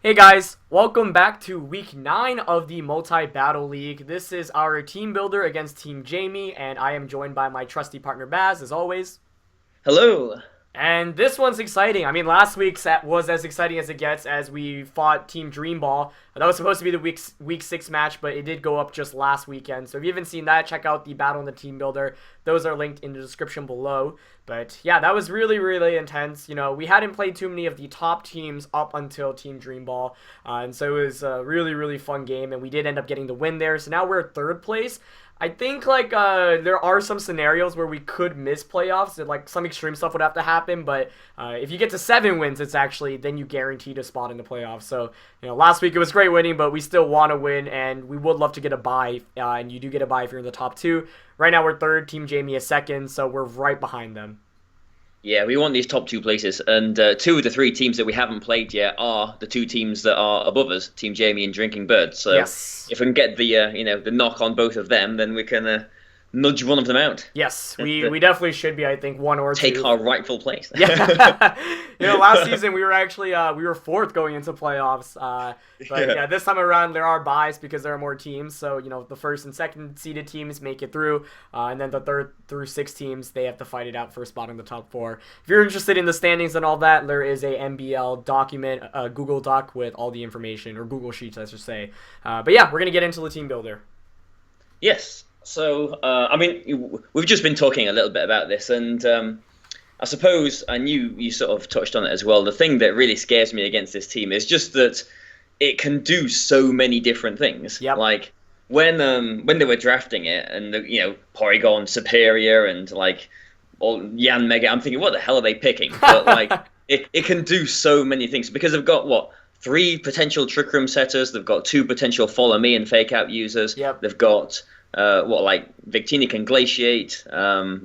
Hey guys, welcome back to week 9 of the Multi-Battle League. This is our team builder against Team Jamie, and I am joined by my trusty partner Baz, as always. Hello. And this one's exciting. I mean, last week's was as exciting as it gets as we fought Team Dreamball. That was supposed to be the week 6 match, but it did go up just last weekend. So if you haven't seen that, check out the Battle in the Team Builder. Those are linked in the description below. But yeah, that was really, really intense. You know, we hadn't played too many of the top teams up until Team Dreamball. And so it was a really, really fun game, and we did end up getting the win there. So now we're third place. I think there are some scenarios where we could miss playoffs. Like some extreme stuff would have to happen, but if you get to 7 wins, it's actually then you guaranteed a spot in the playoffs. So last week it was great winning, but we still want to win, and we would love to get a bye. And you do get a bye if you're in the top two. Right now we're third. Team Jamie is second, so we're right behind them. Yeah, we want these top two places, and two of the three teams that we haven't played yet are the two teams that are above us, Team Jamie and Drinking Bird. So Yes. if we can get the knock on both of them, then we can nudge one of them out Yes, and we definitely should be. I think one or take two. our rightful place. Yeah, last season we were actually we were fourth going into playoffs. But Yeah. yeah, this time around there are buys because there are more teams. So the first and second seeded teams make it through, and then the third through six teams they have to fight it out for a spot in the top four. If you're interested in the standings and all that, there is a MBL document, a Google Doc with all the information, or Google Sheets, I should say. But yeah, we're gonna get into the team builder. Yes. So, we've just been talking a little bit about this, and I suppose, and you sort of touched on it as well. The thing that really scares me against this team is just that it can do so many different things. Yep. Like when they were drafting it, and Porygon Superior and like all Yan Mega, I'm thinking, what the hell are they picking? But like it can do so many things because they've got what, three potential Trick Room setters. They've got two potential Follow Me and Fake Out users. Yep. They've got like Victini can Glaciate,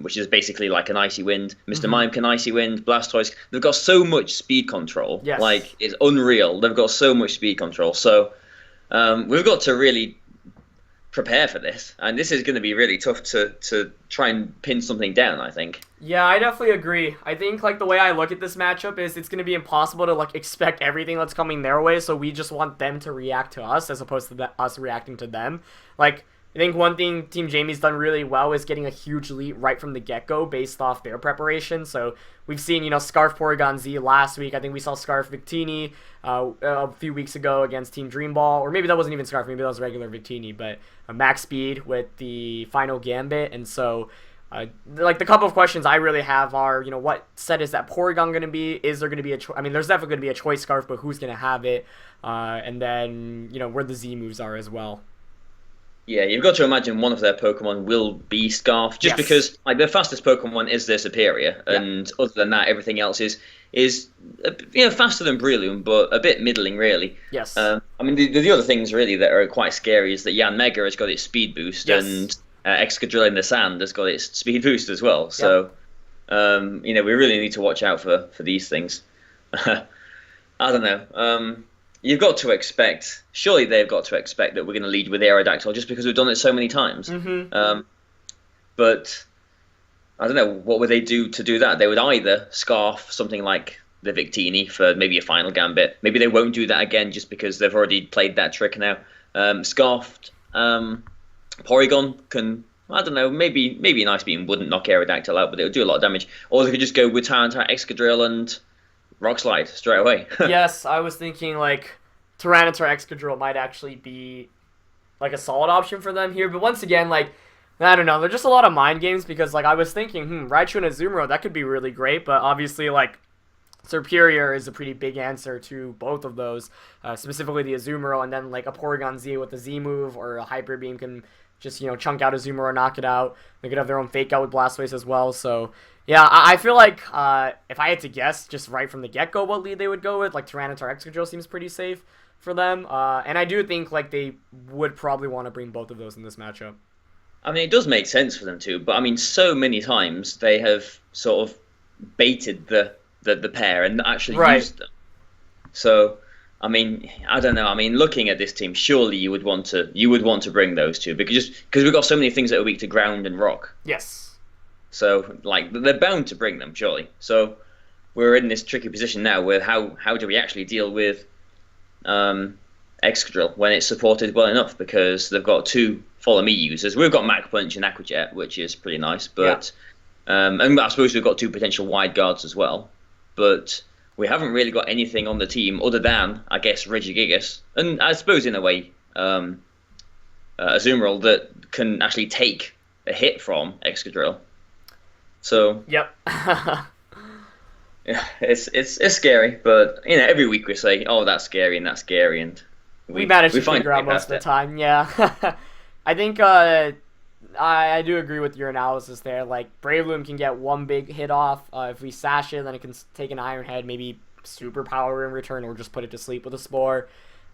which is basically like an Icy Wind. Mr. Mime can Icy Wind. Blastoise. They've got so much speed control. Yes. Like it's unreal. They've got so much speed control. So we've got to really prepare for this, and this is going to be really tough to try and pin something down, I think. Yeah, I definitely agree. I think like the way I look at this matchup is it's going to be impossible to like expect everything that's coming their way, so we just want them to react to us as opposed to us reacting to them. Like I think one thing Team Jamie's done really well is getting a huge lead right from the get-go based off their preparation. So we've seen, Scarf Porygon Z last week. I think we saw Scarf Victini a few weeks ago against Team Dreamball. Or maybe that wasn't even Scarf, maybe that was regular Victini. But max speed with the final Gambit. And so, like, the couple of questions I really have are, what set is that Porygon going to be? Is there going to be I mean, there's definitely going to be a choice Scarf, but who's going to have it? And then, where the Z moves are as well. Yeah, you've got to imagine one of their Pokemon will be Scarf, just Yes. because like their fastest Pokemon is their superior, Yeah. and other than that, everything else is faster than Breloom, but a bit middling, really. Yes. I mean, the other things really that are quite scary is that Yan Mega has got its speed boost, Yes. and Excadrill in the Sand has got its speed boost as well. So, we really need to watch out for these things. I don't know. You've got to expect, surely they've got to expect that we're going to lead with Aerodactyl just because we've done it so many times. But I don't know, what would they do to do that? They would either scarf something like the Victini for maybe a final Gambit. Maybe they won't do that again just because they've already played that trick now. Scarfed Porygon can, I don't know, maybe an Ice Beam wouldn't knock Aerodactyl out, but it would do a lot of damage. Or they could just go with Tyranitar, Excadrill, and Rock Slide straight away. Yes, I was thinking like Tyranitar Excadrill might actually be like a solid option for them here, but once again, like I don't know, they're just a lot of mind games because like I was thinking, Raichu and Azumarill, that could be really great, but obviously like Superior is a pretty big answer to both of those, specifically the Azumarill, and then like a Porygon Z with the Z move or a Hyper Beam can just chunk out Azumarill, knock it out. They could have their own Fake Out with Blastoise as well, so. Yeah, I feel like if I had to guess just right from the get-go what lead they would go with, like Tyranitar Excadrill seems pretty safe for them. And I do think like they would probably want to bring both of those in this matchup. I mean, it does make sense for them to, but I mean, so many times they have sort of baited the pair and actually Right. used them. So, I mean, I don't know. I mean, looking at this team, surely you would want to bring those two because we've got so many things that are weak to ground and rock. Yes. So, like, they're bound to bring them, surely. So, we're in this tricky position now where how do we actually deal with Excadrill when it's supported well enough, because they've got two follow me users. We've got Mach Punch and Aquajet, which is pretty nice, but and I suppose we've got two potential wide guards as well, but we haven't really got anything on the team other than, I guess, Regigigas, and I suppose in a way Azumarill that can actually take a hit from Excadrill. So Yep. yeah, it's scary, but every week we say, "Oh, that's scary," and We managed to find figure out a way most of past the it. time. Yeah. I think I do agree with your analysis there. Like, Bravaloom can get one big hit off. If we sash it, then it can take an Iron Head, maybe superpower in return, or just put it to sleep with a Spore.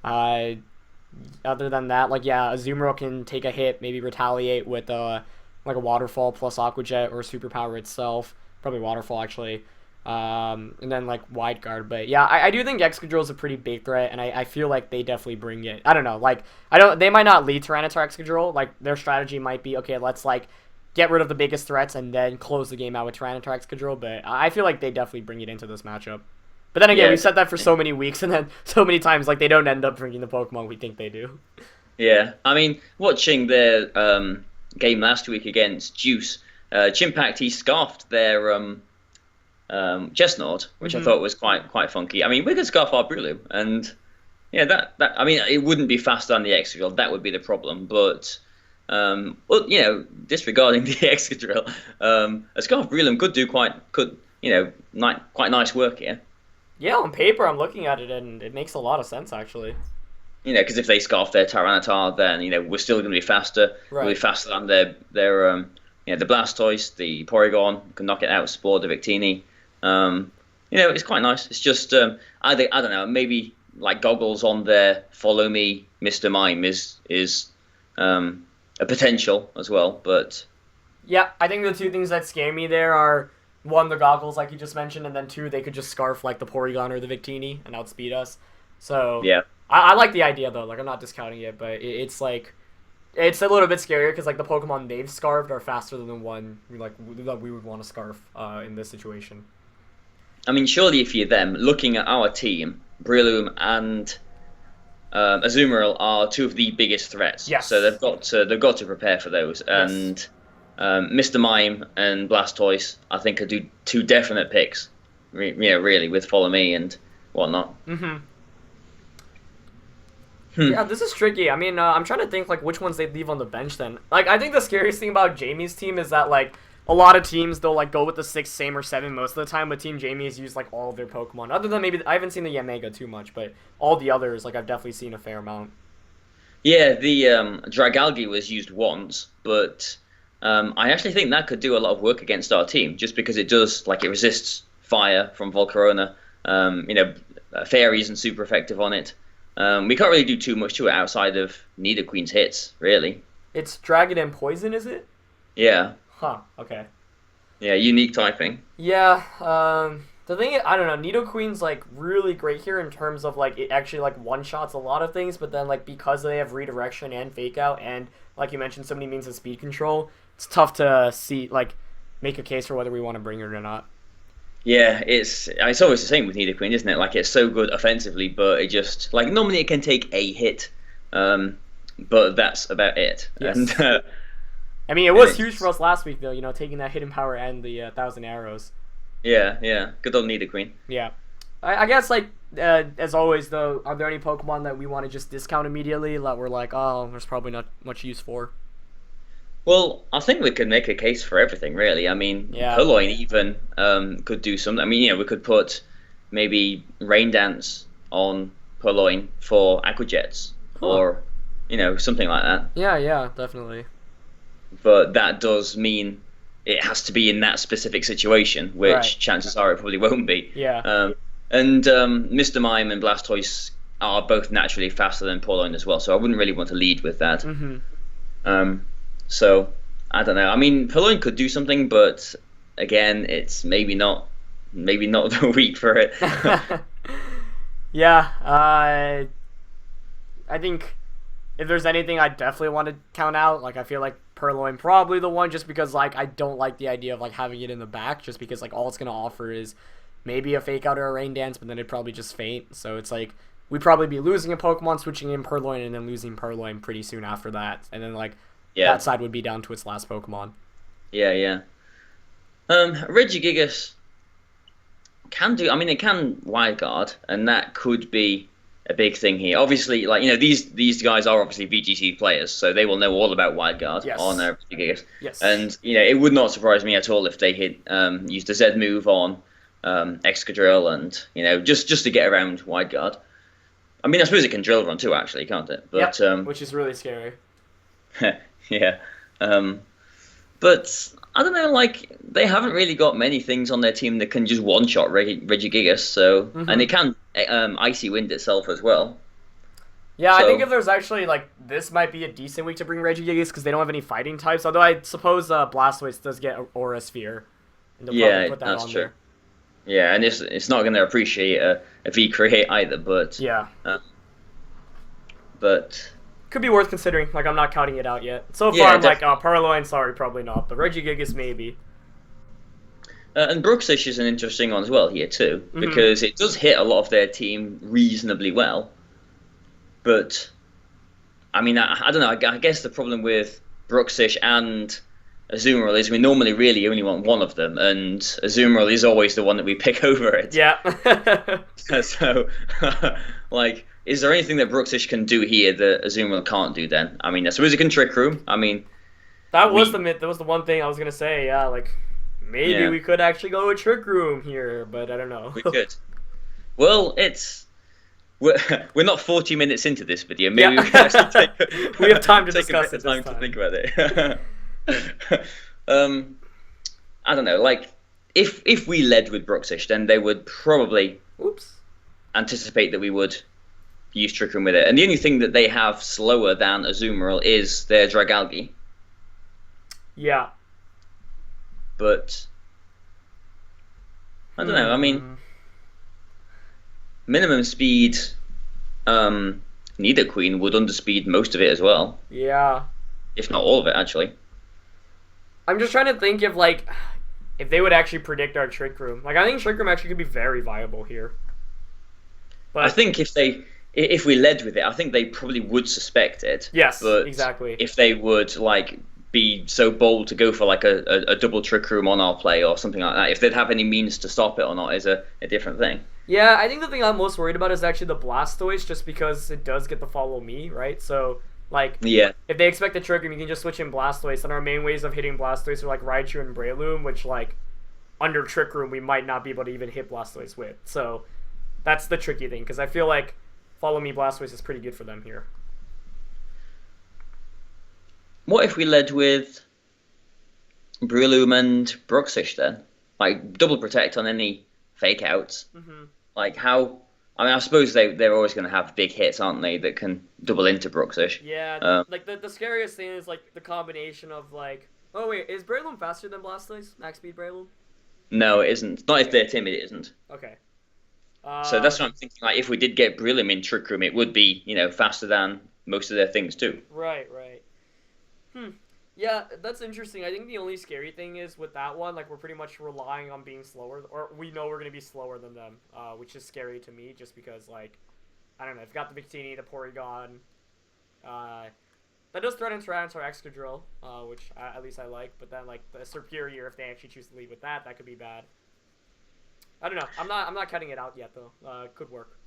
Other than that, like, yeah, Azumarill can take a hit, maybe retaliate with like a Waterfall plus Aqua Jet or superpower itself. Probably Waterfall, actually. And then, like, Wide Guard. But, yeah, I do think Excadrill is a pretty big threat, and I feel like they definitely bring it. I don't know. Like, they might not lead Tyranitar Excadrill. Like, their strategy might be, okay, let's, like, get rid of the biggest threats and then close the game out with Tyranitar Excadrill. But I feel like they definitely bring it into this matchup. But then again, Yeah. we've said that for so many weeks, and then so many times, like, they don't end up bringing the Pokemon we think they do. Yeah, I mean, watching their game last week against Juice, Chimpact, he scarfed their Chestnut, which I thought was quite funky. I mean, we could scarf our Breloom, and yeah, that I mean, it wouldn't be faster than the Excadrill. That would be the problem. But well, disregarding the Excadrill, a scarf Breloom could quite nice work here. Yeah, on paper, I'm looking at it, and it makes a lot of sense, actually. Because if they scarf their Tyranitar, then we're still going to be faster. Right. We'll be faster than their the Blastoise, the Porygon can knock it out, Spore, the Victini. It's quite nice. It's just I don't know, maybe like goggles on their follow me, Mr. Mime is a potential as well, but Yeah, I think the two things that scare me there are, one, the goggles, like you just mentioned, and then two, they could just scarf, like, the Porygon or the Victini and outspeed us. So, yeah. I like the idea, though. Like, I'm not discounting it, but it's, like, it's a little bit scarier because, like, the Pokemon they've scarfed are faster than the one, like, that we would want to scarf in this situation. I mean, surely if you're them, looking at our team, Breloom and Azumarill are two of the biggest threats. Yes. So they've got to prepare for those. Yes. And Mr. Mime and Blastoise, I think, are two definite picks. Really, with Follow Me and whatnot. Yeah, this is tricky. I mean, I'm trying to think, like, which ones they'd leave on the bench then. Like, I think the scariest thing about Jamie's team is that, like, a lot of teams, they'll, like, go with the 6, same, or 7 most of the time, but Team Jamie has used, like, all of their Pokemon. Other than maybe, I haven't seen the Yamega too much, but all the others, like, I've definitely seen a fair amount. Yeah, the Dragalge was used once, but I actually think that could do a lot of work against our team, just because it resists fire from Volcarona. Fairy isn't super effective on it. We can't really do too much to it outside of Nidoqueen's hits, really. It's Dragon and Poison, is it? Yeah. Huh, okay. Yeah, unique typing. Yeah, the thing is, I don't know, Nidoqueen's, like, really great here in terms of, like, it actually, like, one-shots a lot of things, but then, like, because they have redirection and fake out, and, like you mentioned, so many means of speed control, it's tough to see, like, make a case for whether we want to bring it or not. Yeah, it's always the same with Nidoqueen, isn't it? Like, it's so good offensively, but it just, like, normally it can take a hit, but that's about it. Yes. And I mean, it was huge for us last week, though, taking that hidden power and the 1,000 arrows. yeah, good old Nidoqueen. Yeah. I guess, like, as always, though, are there any Pokemon that we want to just discount immediately that we're like, oh, there's probably not much use for? Well, I think we could make a case for everything, really. I mean, Yeah. Purloin even could do something. I mean, we could put maybe Rain Dance on Purloin for Aquajets, or something like that. Yeah, definitely. But that does mean it has to be in that specific situation, which Right. chances are it probably won't be. Yeah. And Mr. Mime and Blastoise are both naturally faster than Purloin as well, so I wouldn't really want to lead with that. So I don't know. I mean, Purloin could do something, but again, it's maybe not the week for it. Yeah, I think if there's anything I definitely want to count out, like, I feel like Purloin probably the one, just because, like, I don't like the idea of, like, having it in the back, just because, like, all it's going to offer is maybe a fake out or a rain dance, but then it'd probably just faint. So it's like, we'd probably be losing a Pokemon, switching in Purloin, and then losing Purloin pretty soon after that. And then, like, that side would be down to its last Pokemon. Yeah, yeah. Regigigas can do. I mean, it can Wide Guard, and that could be a big thing here. Obviously, like, these guys are obviously VGC players, so they will know all about Wide Guard on Regigigas. Yes. And it would not surprise me at all if they used the Z move on Excadrill, and just to get around Wide Guard. I mean, I suppose it can Drill Run too, actually, can't it? But which is really scary. Yeah. But I don't know, like, they haven't really got many things on their team that can just one-shot Regigigas, so... And it can Icy Wind itself as well. Yeah, so, I think if there's actually, like, this might be a decent week to bring Regigigas because they don't have any fighting types, although I suppose Blastoise does get Aura Sphere. And put that that's on true. There. Yeah, and it's not going to appreciate a V-Create either, but... Yeah. But... Could be worth considering. Like, I'm not counting it out yet. So far, I'm like, Purloin, sorry, probably not. But Regigigas, maybe. And Bruxish is an interesting one as well here, too. Because it does hit a lot of their team reasonably well. But, I mean, I don't know. I guess the problem with Bruxish and Azumarill is we normally really only want one of them. And Azumarill is always the one that we pick over it. Yeah. So, like... Is there anything that Bruxish can do here that Azumarill can't do then? I mean, I suppose it can Trick Room. I mean... That was the one thing I was going to say, yeah, like, maybe we could actually go with Trick Room here, but I don't know. We could. Well, we're not 40 minutes into this video. Maybe we can actually we have time to discuss it. Time to think about it. I don't know, like, if we led with Bruxish, then they would probably anticipate that we would use Trick Room with it. And the only thing that they have slower than Azumarill is their Dragalge. Yeah. But I don't know, I mean, minimum speed, Nidoqueen would underspeed most of it as well. Yeah. If not all of it, actually. I'm just trying to think if they would actually predict our Trick Room. Like, I think Trick Room actually could be very viable here. But I think if we led with it, I think they probably would suspect it. Yes, but exactly. If they would, like, be so bold to go for, like, a double Trick Room on our play or something like that, if they'd have any means to stop it or not is a different thing. Yeah, I think the thing I'm most worried about is actually the Blastoise, just because it does get the Follow Me, right? So, like, if they expect a Trick Room, you can just switch in Blastoise, and our main ways of hitting Blastoise are, like, Raichu and Breloom, which, like, under Trick Room, we might not be able to even hit Blastoise with. So, that's the tricky thing, because I feel like Follow Me Blastoise is pretty good for them here. What if we led with Breloom and Bruxish then? Like, double protect on any fake outs. Like, how... I mean, I suppose they're always going to have big hits, aren't they, that can double into Bruxish. Yeah, like, the scariest thing is, like, the combination of, like... Oh, wait, is Breloom faster than Blastoise? Max speed Breloom? No, it isn't. Not if they're timid, it isn't. Okay. So that's what I'm thinking. Like, if we did get Breloom in Trick Room, it would be, faster than most of their things too. Right. Yeah, that's interesting. I think the only scary thing is with that one, like, we're pretty much relying on being slower, or we know we're going to be slower than them, which is scary to me, just because, like, I don't know, I've got the Victini, the Porygon, that does threaten Tyranitar Excadrill, which at least I like, but then, like, the Superior, if they actually choose to lead with that could be bad. I don't know. I'm not cutting it out yet though. Could work.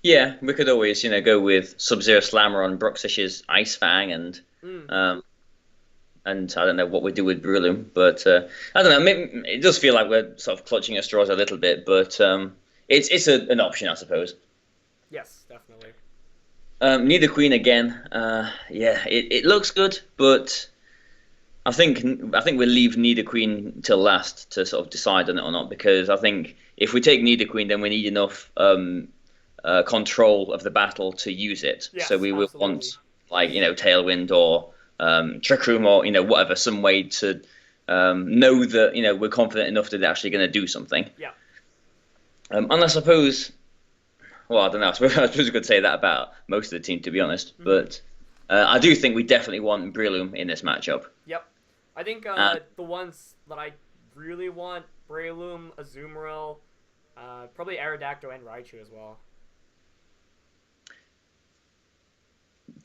Yeah, we could always, go with Sub-Zero Slammer on Bruxish's Ice Fang and I don't know what we do with Breloom, but I don't know. Maybe, it does feel like we're sort of clutching at straws a little bit, but it's an option, I suppose. Yes, definitely. Nidoqueen again. It looks good, but I think we'll leave Nidoqueen till last to sort of decide on it or not, because I think if we take Nidoqueen, then we need enough control of the battle to use it. Yes, so we will absolutely. want, like, Tailwind or Trick Room or whatever, some way to know that we're confident enough that they're actually going to do something. Yeah. And I suppose, well, I don't know. I suppose we could say that about most of the team, to be honest. But I do think we definitely want Breloom in this matchup. Yep. I think the ones that I really want, Breloom, Azumarill, probably Aerodactyl and Raichu as well.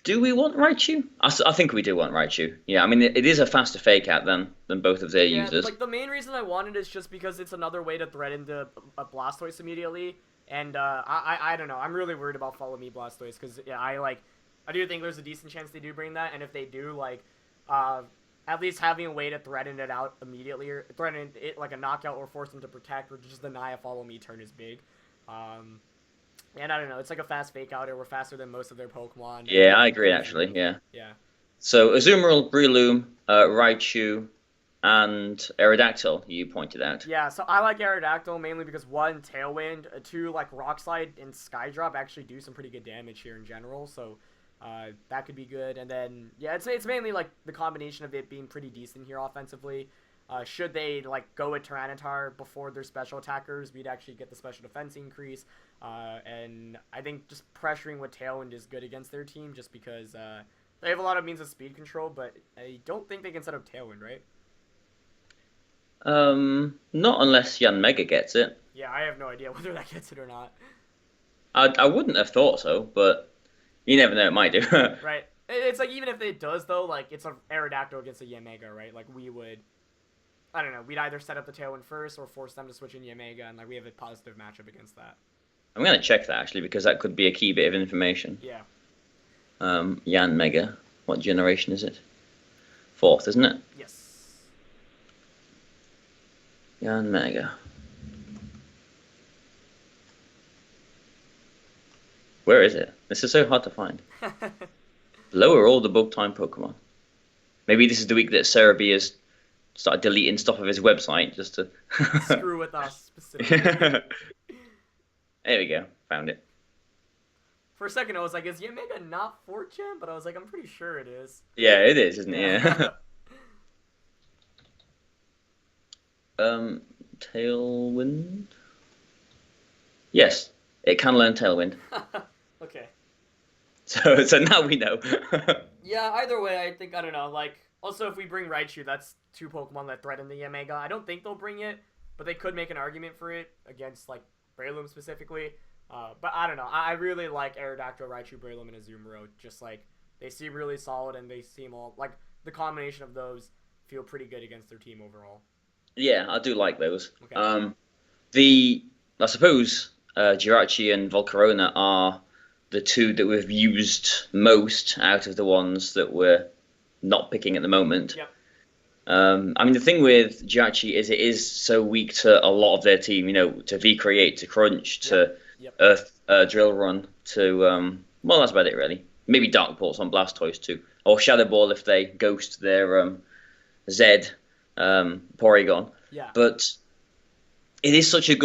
Do we want Raichu? I think we do want Raichu. Yeah, I mean it is a faster fake out than both of their Yeah, users. like the main reason I wanted is just because it's another way to threaten the a Blastoise immediately, and I don't know. I'm really worried about Follow Me Blastoise because yeah, I do think there's a decent chance they do bring that, and if they do, like, at least having a way to threaten it out immediately, or threaten it like a knockout, or force them to protect, or just deny a Follow Me turn is big. And I don't know, it's like a fast fake out, or we're faster than most of their Pokemon. Yeah, I agree actually. Yeah. Yeah. So Azumarill, Breloom, Raichu, and Aerodactyl. You pointed out. Yeah, so I like Aerodactyl mainly because one, Tailwind, two, like Rock Slide and Skydrop actually do some pretty good damage here in general. So that could be good. And then yeah, it's mainly like the combination of it being pretty decent here offensively. Should they like go with Tyranitar before their special attackers, we'd actually get the special defense increase. And I think just pressuring with Tailwind is good against their team, just because they have a lot of means of speed control, but I don't think they can set up Tailwind, right? Not unless Mega gets it. Yeah, I have no idea whether that gets it or not. I wouldn't have thought so, but you never know, it might do. Right. It's like, even if it does, though, like, it's an Aerodactyl against a Yamega, right? Like, we would, I don't know, we'd either set up the Tailwind first or force them to switch in Yamega, and, like, we have a positive matchup against that. I'm going to check that, actually, because that could be a key bit of information. Yeah. Mega. What generation is it? 4th, isn't it? Yes. Mega. Where is it? This is so hard to find. Lower all the bug time Pokemon. Maybe this is the week that Cerebi has started deleting stuff of his website just to Screw with us specifically. There we go. Found it. For a second, I was like, is Yamega not 4th-gen? But I was like, I'm pretty sure it is. Yeah, it is, isn't it? Yeah. Tailwind? Yes, it can learn Tailwind. Okay. So now we know. Yeah, either way, I think, I don't know, like, also if we bring Raichu, that's 2 Pokemon that threaten the Yamega. I don't think they'll bring it, but they could make an argument for it against, like, Breloom specifically. But I don't know, I really like Aerodactyl, Raichu, Breloom, and Azumarill. Just, like, they seem really solid, and they seem all, like, the combination of those feel pretty good against their team overall. Yeah, I do like those. Okay. I suppose Jirachi and Volcarona are the 2 that we've used most out of the ones that we're not picking at the moment. Yep. I mean, the thing with Jirachi is it is so weak to a lot of their team, you know, to V-Create, to Crunch, to Earth Drill Run, to, well, that's about it, really. Maybe Dark Pulse on Blastoise, too. Or Shadow Ball if they ghost their Zed Porygon. Yeah. But it is such a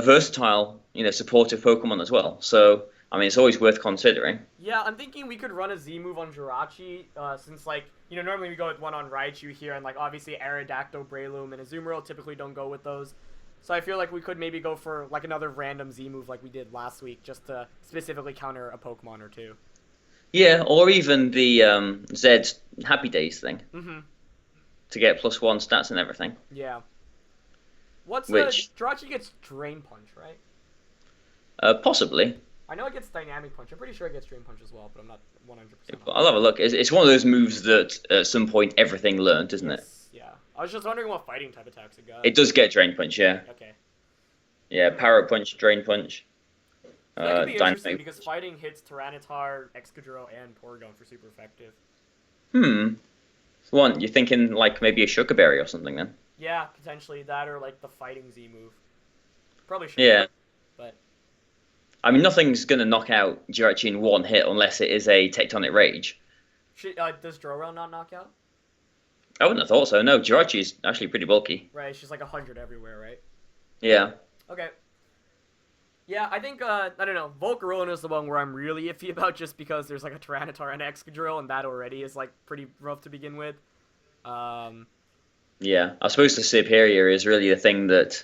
versatile, you know, supportive Pokemon as well. So, I mean, it's always worth considering. Yeah, I'm thinking we could run a Z move on Jirachi, since, like, you know, normally we go with one on Raichu here, and, like, obviously Aerodactyl, Breloom, and Azumarill typically don't go with those. So I feel like we could maybe go for, like, another random Z move like we did last week, just to specifically counter a Pokemon or 2. Yeah, or even the Zed Happy Days thing. Mm-hmm. To get +1 stats and everything. Yeah. Jirachi gets Drain Punch, right? Possibly. I know it gets Dynamic Punch. I'm pretty sure it gets Drain Punch as well, but I'm not 100%. I'll have a look. It's one of those moves that at some point everything learned, isn't it? Yeah. I was just wondering what fighting type attacks it got. It does get Drain Punch, yeah. Okay. Yeah, Power Punch, Drain Punch. That could be interesting because fighting hits Tyranitar, Excadrill, and Porygon for super effective. One, you're thinking like maybe a Sugar Berry or something then? Yeah, potentially that, or like the fighting Z move. Probably Sugar. Yeah. But I mean, nothing's going to knock out Jirachi in one hit unless it is a Tectonic Rage. Does Drowell not knock out? I wouldn't have thought so. No, Jirachi is actually pretty bulky. Right, she's like 100 everywhere, right? Yeah. Okay. Yeah, I think, I don't know, Volcarona is the one where I'm really iffy about just because there's like a Tyranitar and Excadrill, and that already is like pretty rough to begin with. Yeah, I suppose the Superior is really the thing that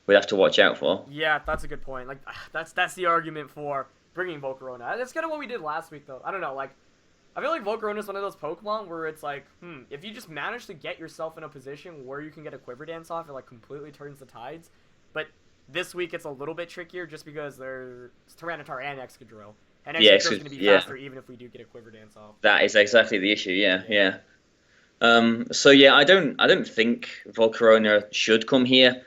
we'd have to watch out for. Yeah, that's a good point. Like, that's the argument for bringing Volcarona. That's kind of what we did last week, though. I don't know, like, I feel like Volcarona is one of those Pokemon where it's like, if you just manage to get yourself in a position where you can get a Quiver Dance off, it like completely turns the tides. But this week it's a little bit trickier just because there's Tyranitar and Excadrill. And Yeah, Excadrill's going to be yeah. faster even if we do get a Quiver Dance off. That is exactly the issue. Yeah. So yeah, I don't think Volcarona should come here.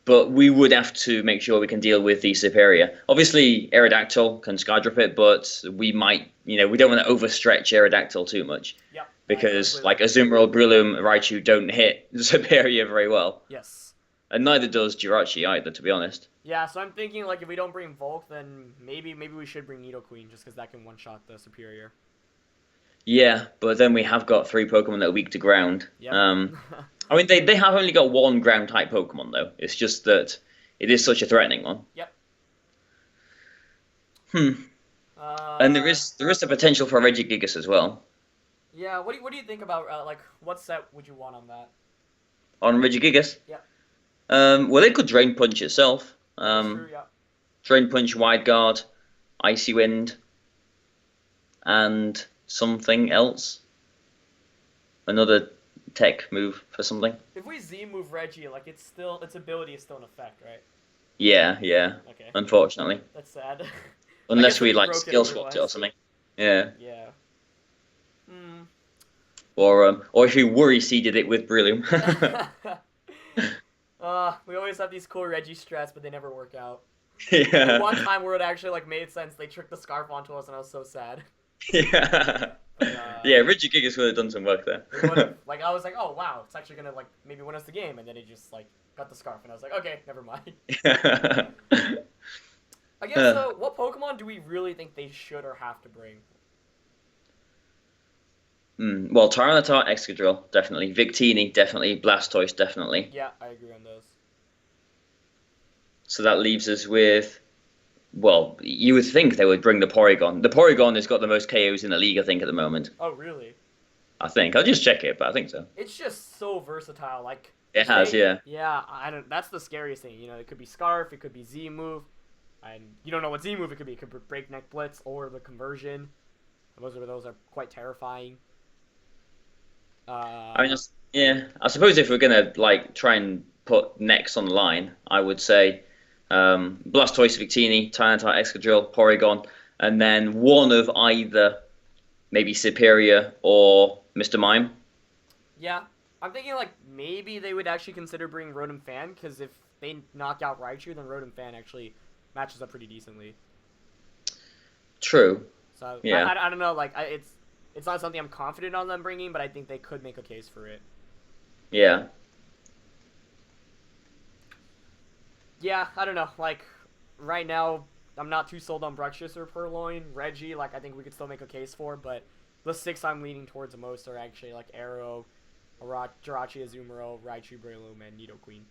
But we would have to make sure we can deal with the Superior. Obviously, Aerodactyl can Skydrop it, but we might, we don't want to overstretch Aerodactyl too much. Yep. Because, like, Azumarill, Breloom, Raichu don't hit Superior very well. Yes. And neither does Jirachi either, to be honest. Yeah, so I'm thinking, like, if we don't bring Volk, then maybe we should bring Nidoqueen, just because that can one-shot the Superior. Yeah, but then we have got 3 Pokemon that are weak to ground. Yep. I mean, they have only got 1 ground-type Pokemon, though. It's just that it is such a threatening one. Yep. And there is the potential for a Regigigas as well. Yeah, what do you think about, like, what set would you want on that? On Regigigas? Yeah. Well, it could Drain Punch itself. True, yeah. Drain Punch, Wide Guard, Icy Wind, and something else. Another tech move for something. If we Z move Reggie, like, its ability is still in effect, right? Yeah. Okay. Unfortunately. That's sad. Unless we, like, skill swapped it or something. Yeah. Yeah. Or if we worry seeded it with Breloom. We always have these cool Reggie strats, but they never work out. Yeah. The one time where it actually, like, made sense, they tricked the Scarf onto us, and I was so sad. Yeah. Yeah, Regigigas would have done some work there. Like, I was like, oh, wow, it's actually gonna, like, maybe win us the game, and then it just, like, got the Scarf, and I was like, okay, never mind. I guess, what Pokemon do we really think they should or have to bring? Well, Tyranitar, Excadrill, definitely. Victini, definitely. Blastoise, definitely. Yeah, I agree on those. So that leaves us with... Well, you would think they would bring the Porygon. The Porygon has got the most KOs in the league, I think, at the moment. Oh, really? I think. I'll just check it, but I think so. It's just so versatile. Like, it has, yeah. Yeah, that's the scariest thing. You know, it could be Scarf, it could be Z move, and you don't know what Z move it could be. It could be Breakneck Blitz or the Conversion. Those are quite terrifying. I mean, yeah. I suppose if we're gonna like try and put next on the line, I would say Blastoise, Victini, Tyranitar, Excadrill, Porygon, and then one of either maybe Superior or Mr. Mime. Yeah, I'm thinking like maybe they would actually consider bringing Rotom Fan, because if they knock out Raichu, then Rotom Fan actually matches up pretty decently. True. So yeah, I don't know. Like it's not something I'm confident on them bringing, but I think they could make a case for it. Yeah. Yeah, I don't know. Like, right now, I'm not too sold on Bruxish or Purloin. Reggie, like, I think we could still make a case for, but the 6 I'm leaning towards the most are actually, like, Arrow, Jirachi, Azumarill, Raichu, Breloom, and Nidoqueen.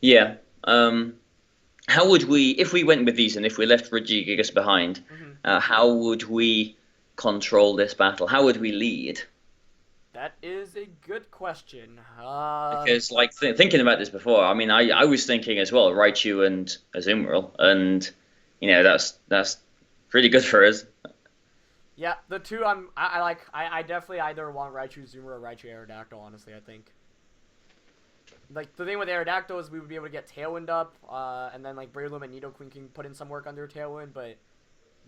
Yeah. How would we, if we went with these and if we left Regigigas behind, how would we control this battle? How would we lead? That is a good question. Because, like, thinking about this before, I mean, I was thinking as well, Raichu and Azumarill, and, you know, that's pretty good for us. Yeah, the two I definitely either want Raichu, Azumarill, or Raichu, Aerodactyl, honestly, I think. Like, the thing with Aerodactyl is we would be able to get Tailwind up, and then, like, Breloom and Nidoqueen can put in some work under Tailwind, but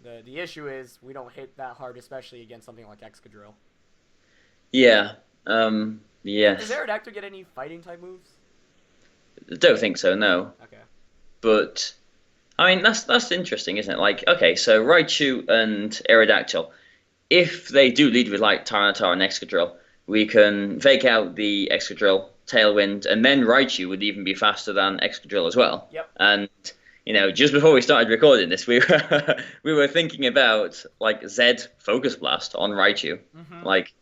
the issue is we don't hit that hard, especially against something like Excadrill. Yeah. Yeah. Does Aerodactyl get any fighting type moves? Don't think so, no. Okay. But I mean that's interesting, isn't it? Like, okay, so Raichu and Aerodactyl, if they do lead with like Tyranitar and Excadrill, we can fake out the Excadrill, Tailwind, and then Raichu would even be faster than Excadrill as well. Yep. And you know, just before we started recording this, we were thinking about like Z Focus Blast on Raichu, like.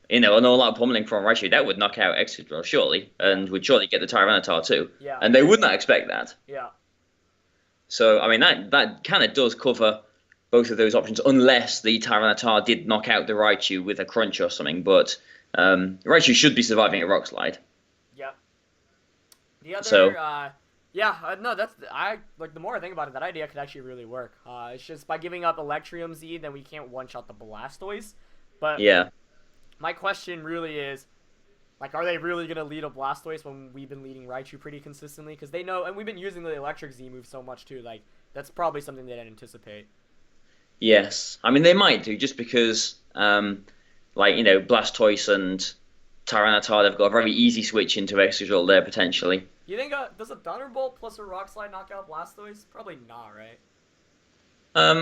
You know, an all-out pummeling from Raichu, that would knock out Excadrill, surely, and would surely get the Tyranitar too. Yeah. And they would not expect that. Yeah. So, I mean, that kind of does cover both of those options, unless the Tyranitar did knock out the Raichu with a crunch or something, but Raichu should be surviving a Rock Slide. Yeah. The other, so, no, like, the more I think about it, that idea could actually really work. It's just by giving up Electrium Z, then we can't one-shot the Blastoise, but... Yeah. My question really is, like, are they really going to lead a Blastoise when we've been leading Raichu pretty consistently? Because they know, and we've been using the Electric Z move so much too, like, That's probably something they didn't anticipate. Yes, I mean they might do just because, like Blastoise and Tyranitar, they've got a very easy switch into Excadrill there potentially. You think does a Thunderbolt plus a Rock Slide knock out Blastoise? Probably not, right?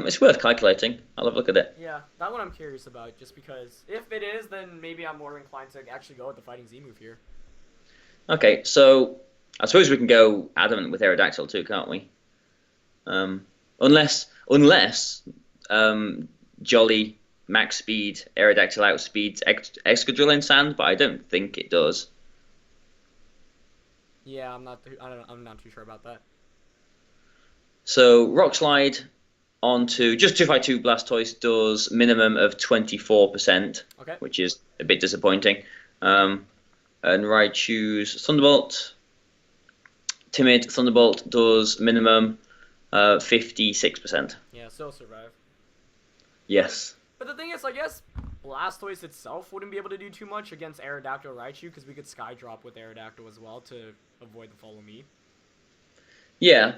It's worth calculating. I'll have a look at it. Yeah, that one I'm curious about, just because if it is, then maybe I'm more inclined to actually go with the Fighting Z move here. Okay, so I suppose we can go Adamant with Aerodactyl too, can't we? Unless Jolly max speed Aerodactyl outspeeds Excadrill in Sand, but I don't think it does. Yeah, I'm not too sure about that. So Rock Slide onto just 252 Blastoise does minimum of 24%, Okay. which is a bit disappointing. And Raichu's Thunderbolt, Timid Thunderbolt does minimum 56%. Yeah, still survive. Yes. But the thing is, I guess Blastoise itself wouldn't be able to do too much against Aerodactyl Raichu, because we could Sky Drop with Aerodactyl as well to avoid the Follow Me. Yeah.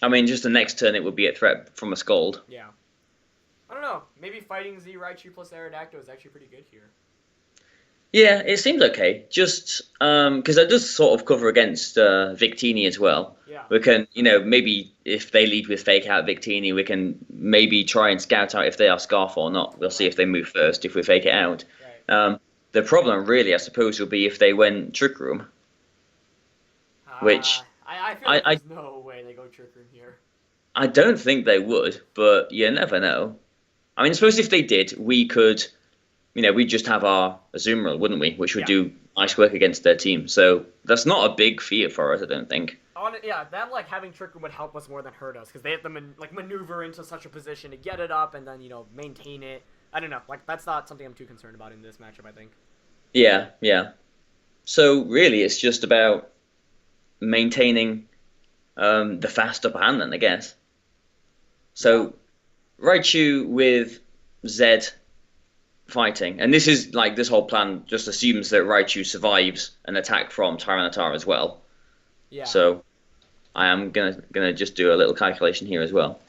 I mean, just the next turn it would be a threat from a Scald. Yeah. I don't know. Maybe Fighting Z Raichu plus Aerodactyl is actually pretty good here. Yeah, it seems okay. Just because that does sort of cover against Victini as well. Yeah. We can, maybe if they lead with Fake Out Victini, we can maybe try and scout out if they are Scarf or not. We'll see if they move first, if we Fake it out. Right. The problem, really, I suppose, will be if they went Trick Room. Which I feel like there's no way they go Trick Room here. I don't think they would, but you never know. I mean, I suppose if they did, we could, we'd just have our Azumarill, wouldn't we? Which would do nice work against their team. So that's not a big fear for us, I don't think. Yeah, that having Trick Room would help us more than hurt us, because they have to maneuver into such a position to get it up and then maintain it. I don't know, that's not something I'm too concerned about in this matchup, I think. Yeah. So really, it's just about maintaining the fast upper hand, then I guess. So Raichu with Zed fighting, and this is this whole plan just assumes that Raichu survives an attack from Tyranitar as well. Yeah. So I am gonna just do a little calculation here as well.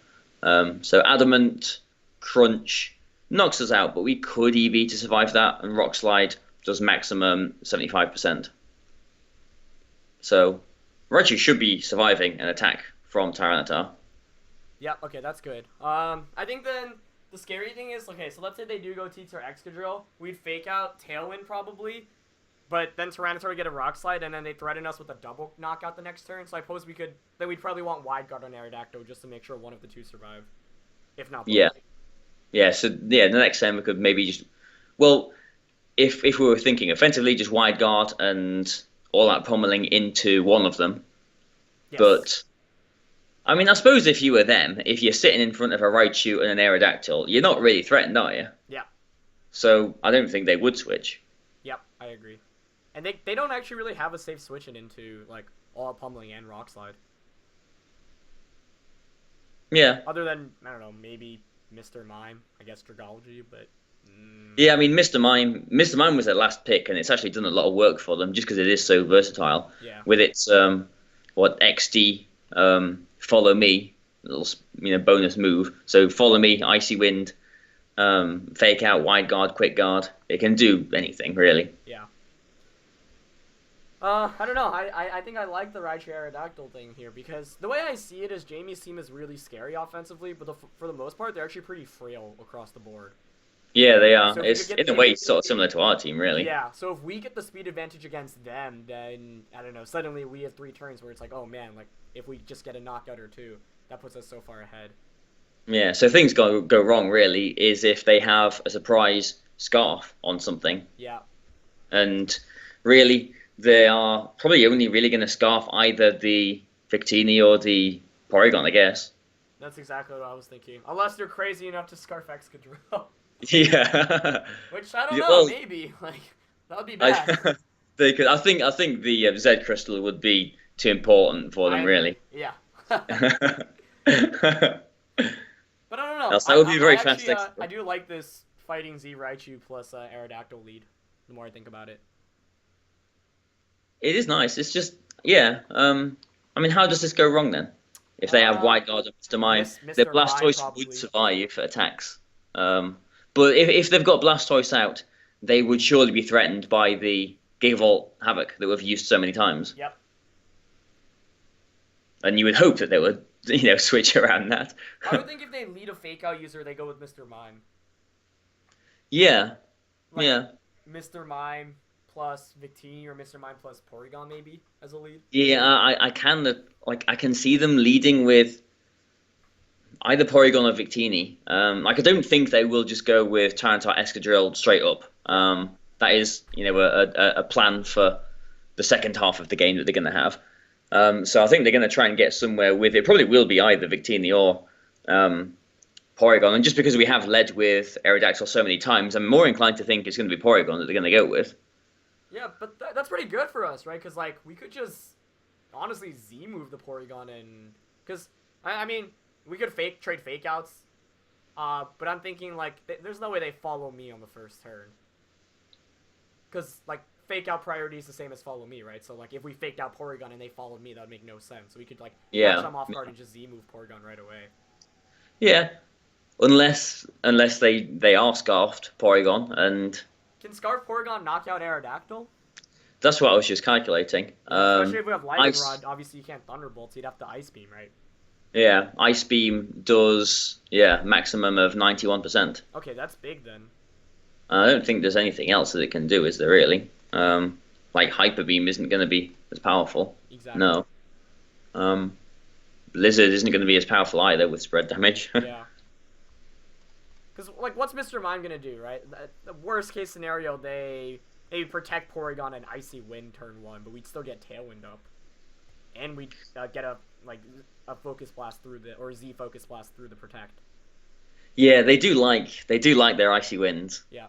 So Adamant Crunch knocks us out, but we could EV to survive that, and Rock Slide does maximum 75%. So Raichu should be surviving an attack from Tyranitar. Yeah, okay, that's good. I think then the scary thing is, okay, so let's say they do go T-Tar Excadrill, we'd Fake Out Tailwind probably, but then Tyranitar would get a Rock Slide, and then they threaten us with a double knockout the next turn, so I suppose then we'd probably want Wide Guard on Aerodactyl just to make sure one of the two survive, if not both. So the next time we could maybe just, if we were thinking offensively, just Wide Guard and all that pummeling into one of them. Yes. But I mean, I suppose if you were them, if you're sitting in front of a Raichu and an Aerodactyl, you're not really threatened, are you? Yeah. So I don't think they would switch. Yep, I agree. And they don't actually really have a safe switching into all pummeling and Rock Slide. Yeah. Other than, I don't know, maybe Mr. Mime, I guess Dragology, but... Yeah, I mean, Mr. Mime was their last pick, and it's actually done a lot of work for them just because it is so versatile. Yeah. With its XD Follow Me, little bonus move. So Follow Me, Icy Wind, Fake Out, Wide Guard, Quick Guard. It can do anything really. Yeah. I don't know. I think I like the Raichu Aerodactyl thing here, because the way I see it is Jamie's team is really scary offensively, but for the most part they're actually pretty frail across the board. Yeah, they are. So it's in a way sort of similar to our team, really. Yeah, so if we get the speed advantage against them, then, I don't know, suddenly we have 3 turns where it's like, oh man, if we just get a knockout or 2, that puts us so far ahead. Yeah, so things go wrong, really, is if they have a surprise Scarf on something. Yeah. And really, they are probably only really going to Scarf either the Victini or the Porygon, I guess. That's exactly what I was thinking. Unless they're crazy enough to Scarf Excadrill. Yeah. Which I don't know, maybe that would be bad. They could. I think the Z Crystal would be too important for them, really. Yeah. But I don't know. That would be very fast. I do like this Fighting Z Raichu plus Aerodactyl lead. The more I think about it. It is nice. It's just I mean, how does this go wrong then? If they have Wide Guard and Mr. Mime, their Mr. Mime Blastoise would probably. survive attacks. But if they've got Blastoise out, they would surely be threatened by the Gigavolt Havoc that we've used so many times. Yep. And you would hope that they would, switch around that. I would think if they lead a fake out user, they go with Mr. Mime. Yeah. Like, Yeah. Mr. Mime plus Victini or Mr. Mime plus Porygon maybe as a lead. Yeah, I can see them leading with either Porygon or Victini. I don't think they will just go with Tyranitar Escadrille straight up. That is, a plan for the second half of the game that they're going to have. So I think they're going to try and get somewhere with it. Probably will be either Victini or Porygon. And just because we have led with Aerodactyl so many times, I'm more inclined to think it's going to be Porygon that they're going to go with. Yeah, but that's pretty good for us, right? Because, like, we could just honestly Z-move the Porygon and... Because, I mean, we could trade fake-outs, but I'm thinking, like, there's no way they follow me on the first turn. Because, like, fake-out priority is the same as follow me, right? So, like, if we faked out Porygon and they followed me, that would make no sense. So we could, like, catch them off guard and just Z-move Porygon right away. Yeah, unless they are Scarfed Porygon, and... Can Scarf Porygon knock out Aerodactyl? That's what I was just calculating. Especially if we have Lightning Rod, obviously you can't Thunderbolt, so you'd have to Ice Beam, right? Yeah, Ice Beam does, maximum of 91%. Okay, that's big then. I don't think there's anything else that it can do, is there really? Like Hyper Beam isn't going to be as powerful. Exactly. No. Blizzard isn't going to be as powerful either with spread damage. Yeah. Because, like, what's Mr. Mime going to do, right? The worst case scenario, they protect Porygon and Icy Wind turn 1, but we'd still get Tailwind up. And we'd get a Focus Blast through or Z Focus Blast through the Protect. Yeah, they do like their Icy Winds. Yeah.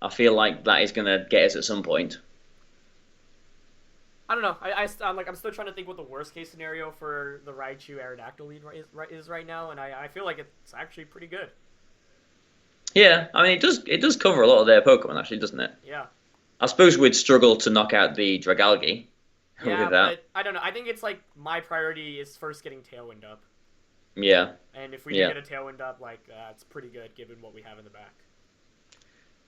I feel like that is going to get us at some point. I don't know. I'm still trying to think what the worst case scenario for the Raichu Aerodactyl lead is right now, and I feel like it's actually pretty good. Yeah, I mean it does cover a lot of their Pokemon actually, doesn't it? Yeah. I suppose we'd struggle to knock out the Dragalge. Yeah, with that. but I don't know. I think it's like my priority is first getting Tailwind up. Yeah. And if we do get a Tailwind up, like it's pretty good given what we have in the back.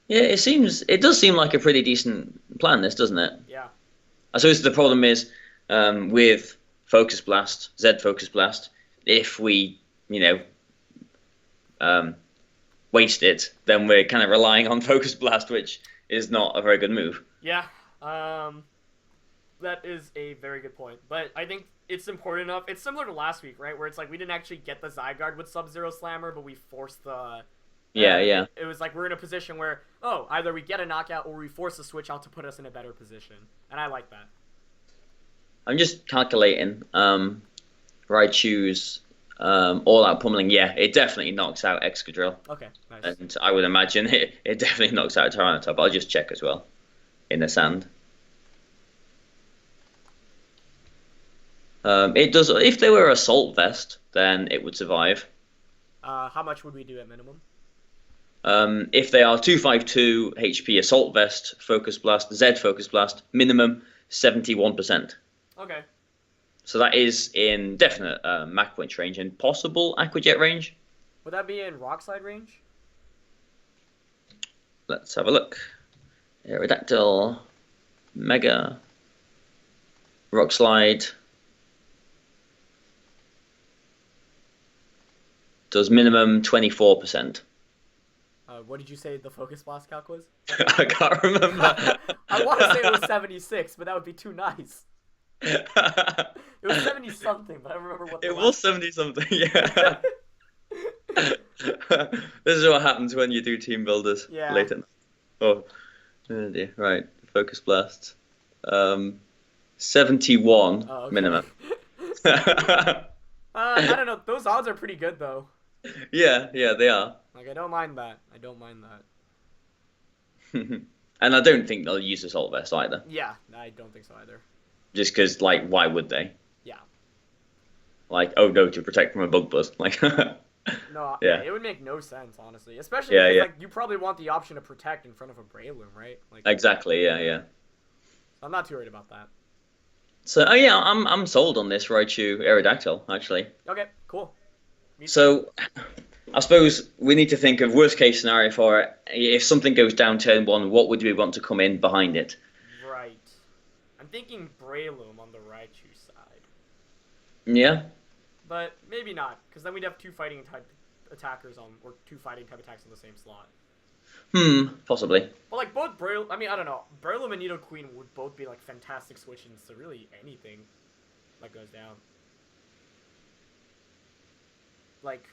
Yeah, it does seem like a pretty decent plan, this, doesn't it? Yeah. I suppose the problem is with Focus Blast, Z Focus Blast, if we, waste it, then we're kind of relying on Focus Blast, which is not a very good move. Yeah, that is a very good point. But I think it's important enough. It's similar to last week, right? Where it's like we didn't actually get the Zygarde with Sub-Zero Slammer, but we forced the... Yeah. It was like we're in a position where, either we get a knockout or we force a switch out to put us in a better position. And I like that. I'm just calculating Raichu's all-out pummeling. Yeah, it definitely knocks out Excadrill. Okay, nice. And I would imagine it definitely knocks out Tyranitar, but I'll just check as well in the sand. It does. If they were Assault Vest, then it would survive. How much would we do at minimum? If they are 252 HP Assault Vest, Focus Blast, Z Focus Blast, minimum 71%. Okay. So that is in definite Mach Punch range and possible Aquajet range. Would that be in Rock Slide range? Let's have a look. Aerodactyl, Mega, Rock Slide. Does minimum 24%. What did you say the Focus Blast calc was? I can't remember. I want to say it was 76, but that would be too nice. It was 70 something, but I don't remember what. It was 70 something. Yeah. This is what happens when you do team builders late at night. Oh dear. Right. Focus Blast. 71 minimum. I don't know. Those odds are pretty good though. Yeah, they are. Like, I don't mind that. And I don't think they'll use Assault Vest either. Yeah, I don't think so either. Just because, like, why would they? Yeah. Like, oh no, to protect from a Bug Buzz. Like, no, it would make no sense, honestly. Especially because, like, you probably want the option to protect in front of a Breloom, right? Like, exactly, yeah. I'm not too worried about that. So, oh yeah, I'm sold on this Raichu Aerodactyl actually. Okay, cool. Me too. So, I suppose we need to think of worst case scenario for it. If something goes down turn one, what would we want to come in behind it? Right. I'm thinking Breloom on the Raichu side. Yeah. But maybe not, because then we'd have two fighting type attackers on, or two fighting type attacks on the same slot. Possibly. But like both Breloom, I mean, I don't know. Breloom and Nidoqueen would both be like fantastic switch-ins to really anything that goes down. Like,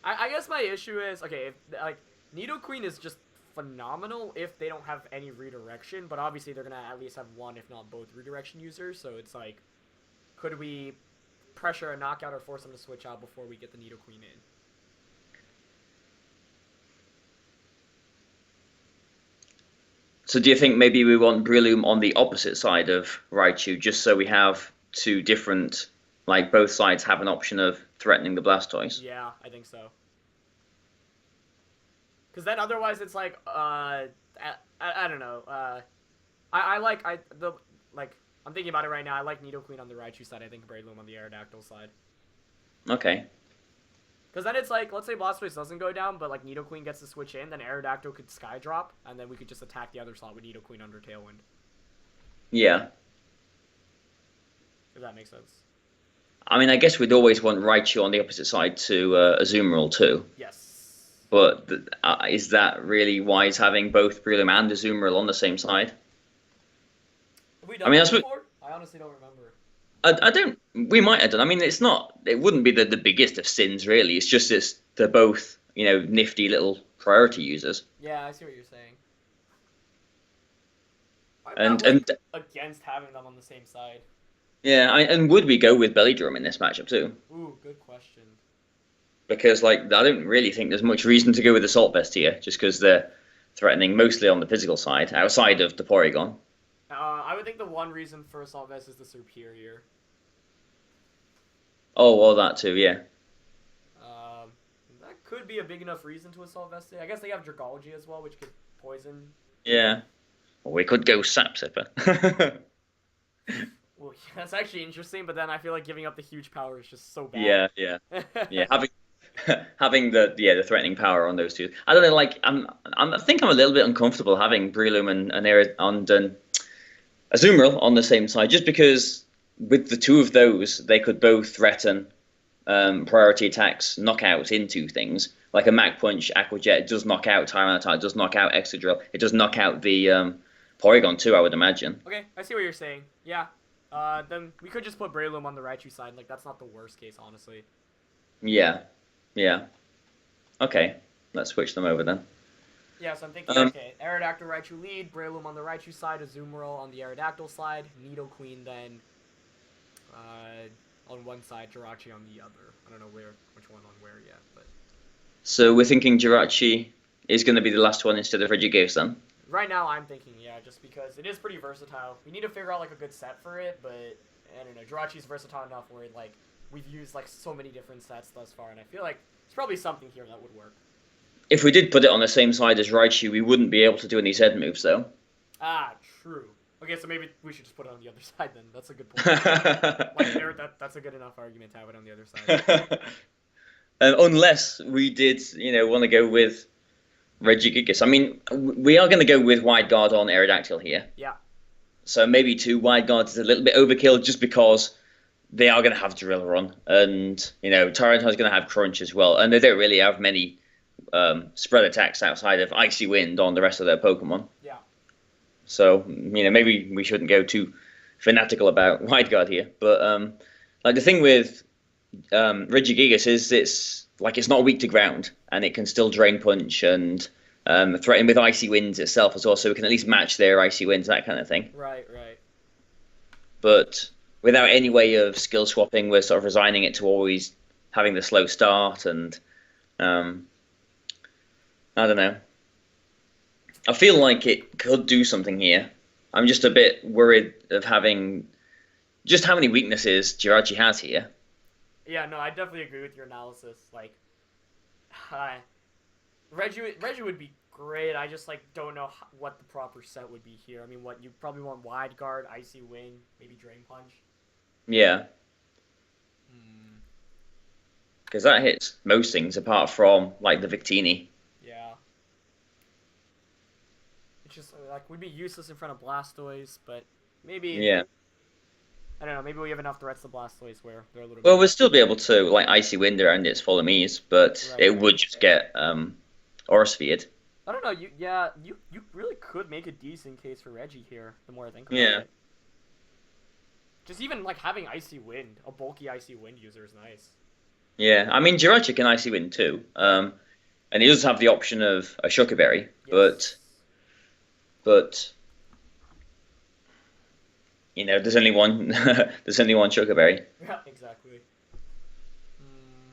I guess my issue is, okay, if, like, Nidoqueen is just phenomenal if they don't have any redirection, but obviously they're going to at least have one, if not both, redirection users, so it's like, could we pressure a knockout or force them to switch out before we get the Nidoqueen in? So do you think maybe we want Breloom on the opposite side of Raichu, just so we have two different, like both sides have an option of threatening the Blastoise? Yeah, I think so. Because then otherwise it's like, I don't know. I'm thinking about it right now. I like Nidoqueen on the Raichu side. I think Breloom on the Aerodactyl side. Okay. Because then it's like, let's say Blastoise doesn't go down, but like Nidoqueen gets to switch in, then Aerodactyl could Sky Drop, and then we could just attack the other slot with Nidoqueen under Tailwind. Yeah. If that makes sense. I mean, I guess we'd always want Raichu on the opposite side to Azumarill too. Yes. But is that really wise having both Breloom and Azumarill on the same side? Have we done that before? I honestly don't remember. I don't. We might have done. I mean, it's not. It wouldn't be the biggest of sins, really. It's just they're both nifty little priority users. Yeah, I see what you're saying. I'm And not, against having them on the same side. yeah, and would we go with Belly Drum in this matchup too? Ooh, good question. Because I don't really think there's much reason to go with Assault Vest here, just because they're threatening mostly on the physical side, outside of the Porygon. I would think the one reason for Assault Vest is the Superior. Oh, well, that too, yeah. That could be a big enough reason to Assault Vest it. I guess they have Dragology as well, which could poison. Yeah. Well, we could go Sap Sipper. Well, that's actually interesting, but then I feel like giving up the huge power is just so bad. Yeah. Having the threatening power on those two. I don't know. Like I think I'm a little bit uncomfortable having Breloom and Azumarill on the same side, just because with the two of those, they could both threaten priority attacks, knockouts into things. Like a Mach Punch, Aqua Jet does knock out Tyranitar, it does knock out Excadrill, it does knock out the Porygon too, I would imagine. Okay, I see what you're saying. Yeah. Then we could just put Breloom on the Raichu side. Like, that's not the worst case, honestly. Yeah. Okay, let's switch them over then. Yeah, so I'm thinking, okay, Aerodactyl, Raichu lead, Breloom on the Raichu side, Azumarill on the Aerodactyl side, Nidoqueen then on one side, Jirachi on the other. I don't know which one on where yet, but... So we're thinking Jirachi is going to be the last one instead of Regigigas then? Right now, I'm thinking, yeah, just because it is pretty versatile. We need to figure out, like, a good set for it, but, I don't know, Jirachi's versatile enough where, like, we've used, like, so many different sets thus far, and I feel like there's probably something here that would work. If we did put it on the same side as Raichu, we wouldn't be able to do any Z moves, though. Ah, true. Okay, so maybe we should just put it on the other side, then. That's a good point. Like, that's a good enough argument to have it on the other side. Unless we did, want to go with Regigigas. I mean, we are going to go with Wide Guard on Aerodactyl here. Yeah. So maybe 2 Wide Guards is a little bit overkill just because they are going to have Drill Run. And, Tyranitar's going to have Crunch as well. And they don't really have many spread attacks outside of Icy Wind on the rest of their Pokemon. Yeah. So, maybe we shouldn't go too fanatical about Wide Guard here. But, the thing with Regigigas is it's not weak to ground, and it can still Drain Punch and threaten with Icy Winds itself as well, so we can at least match their Icy Winds, that kind of thing. Right. But without any way of skill swapping, we're sort of resigning it to always having the slow start, and I don't know. I feel like it could do something here. I'm just a bit worried of having just how many weaknesses Jirachi has here. Yeah, no, I definitely agree with your analysis. Like, Reggie would be great. I just like don't know what the proper set would be here. I mean, what you probably want wide guard, icy wind, maybe drain punch. Yeah, Hmm. because that hits most things apart from like the Victini. Yeah. It's just like would be useless in front of Blastoise, but maybe Yeah. I don't know. Maybe we have enough threats to Blastoise where they're a little Well, bit we'll still be able to like Icy Wind around its Follow-Me's, but right. it Right. would just get Aura Sphered. I don't know. You really could make a decent case for Reggie here. The more I think about Yeah. it, just even like having Icy Wind, a bulky Icy Wind user is nice. Yeah. I mean, Jirachi can Icy Wind too. And he does have the option of a Shucker Berry, Yes. but you know, there's only one there's only one Shucker Berry. Yeah, exactly. Hmm.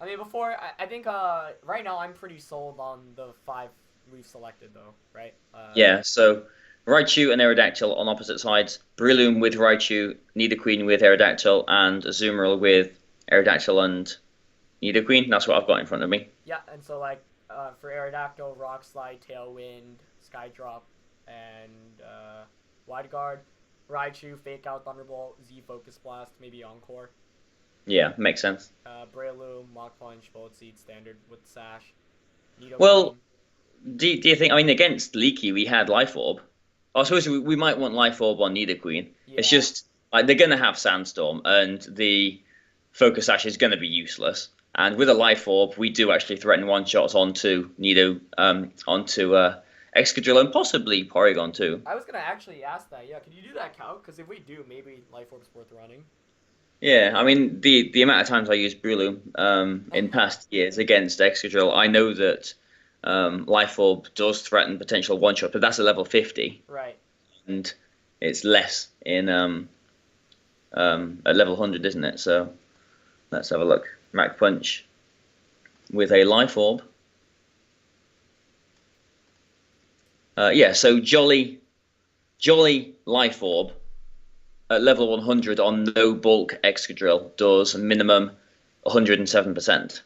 I mean, before I think right now I'm pretty sold on the 5 we've selected though, right? Yeah, so Raichu and Aerodactyl on opposite sides, Breloom with Raichu, Nidoqueen with Aerodactyl, and Azumarill with Aerodactyl and Nidoqueen. That's what I've got in front of me. Yeah, and so like for Aerodactyl, Rock Slide, Tailwind, Skydrop, and Wide Guard, Raichu, Fake Out, Thunderbolt, Z Focus Blast, maybe Encore. Yeah, makes sense. Breloom, Mach Punch, Bullet Seed, Standard with Sash, Nidoqueen. Well, do you think, I mean, against Leaky, we had Life Orb. I suppose we might want Life Orb on Nidoqueen. It's Yeah, just, like, they're going to have Sandstorm, and the Focus Sash is going to be useless. And with a Life Orb, we do actually threaten one-shots onto Excadrill, and possibly Porygon too. I was gonna actually ask that. Yeah, can you do that count? Because if we do, maybe Life Orb's worth running. Yeah, I mean, the amount of times I used Breloom in past years against Excadrill, I know that Life Orb does threaten potential one-shot, but that's a level 50, Right. and it's less in at level 100, isn't it? So let's have a look. Mach Punch with a Life Orb. Yeah, so Jolly Life Orb at level 100 on no bulk Excadrill does minimum 107%.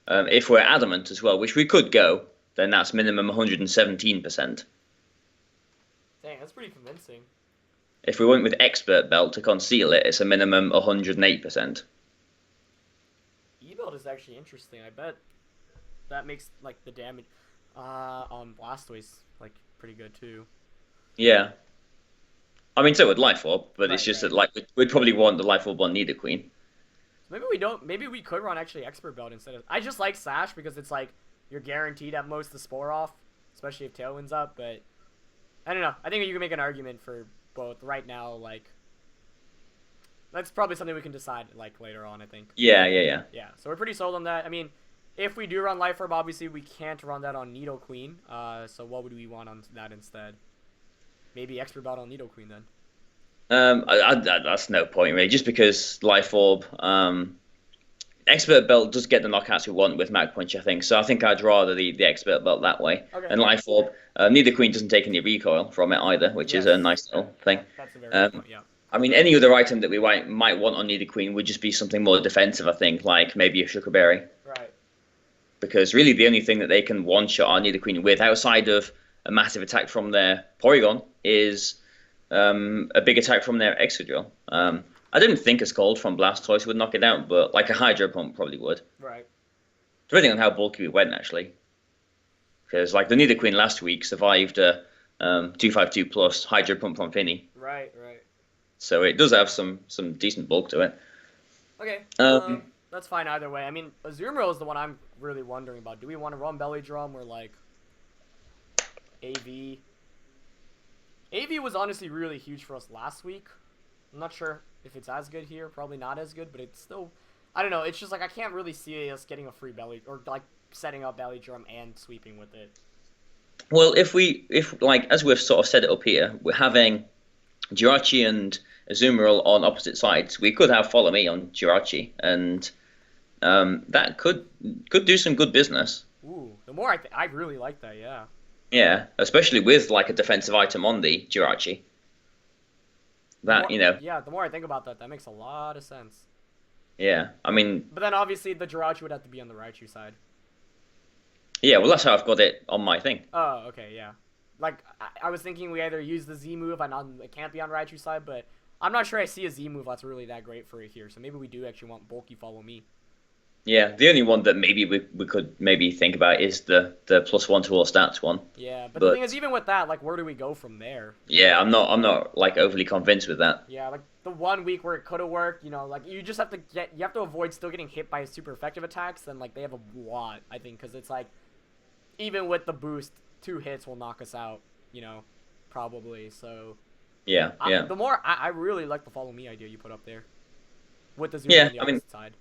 If we're adamant as well, which we could go, then that's minimum 117%. Dang, that's pretty convincing. If we went with Expert Belt to conceal it, it's a minimum 108%. E-Build is actually interesting. I bet that makes like the damage on Blastoise like pretty good too. Yeah. I mean, so would Life Orb, but it's Right, just right. that like we'd probably want the Life Orb on Nidoqueen. Maybe we don't. Maybe we could run actually Expert Belt instead of. I just like Sash because it's like you're guaranteed at most the Spore off, especially if Tailwind's up. But I don't know. I think you can make an argument for both right now. Like that's probably something we can decide like later on. I think. Yeah. Yeah. So we're pretty sold on that. I mean, if we do run Life Orb, obviously we can't run that on Nidoqueen. So what would we want on that instead? Maybe Expert Belt on Nidoqueen then. That's no point really, just because Life Orb, Expert Belt does get the knockouts we want with Mach Punch, I think. So I think I'd rather the Expert Belt that way. Okay. And Life Orb, Nidoqueen doesn't take any recoil from it either, which is a nice little thing. That's a very good point. Yeah. I mean, any other item that we might want on Nidoqueen would just be something more defensive, I think, like maybe a Shucker Berry. Right. Because really the only thing that they can one-shot our Nidoqueen with, outside of a massive attack from their Porygon, is a big attack from their Excadrill. I didn't think a Scald from Blastoise would knock it out, but like a Hydro Pump probably would. Right. Depending on how bulky we went, actually. Because like the Nidoqueen last week survived a 252 plus Hydro Pump from Finny. Right. So it does have some decent bulk to it. Okay. Um, That's fine either way. I mean, Azumarill is the one I'm really wondering about. Do we want to run Belly Drum or like AV? AV was honestly really huge for us last week. I'm not sure if it's as good here. Probably not as good, but it's still. I don't know. It's just like I can't really see us getting a free Belly or like setting up Belly Drum and sweeping with it. Well, if like as we've sort of set it up here, we're having Jirachi and Azumarill on opposite sides. We could have Follow Me on Jirachi, and that could do some good business. Ooh, the more I really like that. Yeah. Yeah, especially with like a defensive item on the Jirachi. That Yeah, the more I think about that, that makes a lot of sense. Yeah, I mean. But then obviously the Jirachi would have to be on the Raichu side. Yeah, well, that's how I've got it on my thing. Oh, okay, yeah. Like, I was thinking we either use the Z move, it can't be on Raichu's side, but I'm not sure I see a Z move that's really that great for it here, so maybe we do actually want bulky follow me. Yeah, the only one that maybe we could maybe think about is the +1 to all stats one. Yeah, but the But thing is, even with that, like, where do we go from there? yeah, I'm not like overly convinced with that. Yeah, like, the 1 week where it could have worked, like, you just have to you have to avoid still getting hit by super effective attacks, then, like, they have a lot, I think, because it's like, even with the boost, 2 hits will knock us out, probably, so... Yeah, yeah. I really like the follow me idea you put up there. With the zoom Yeah, on the I mean, opposite side.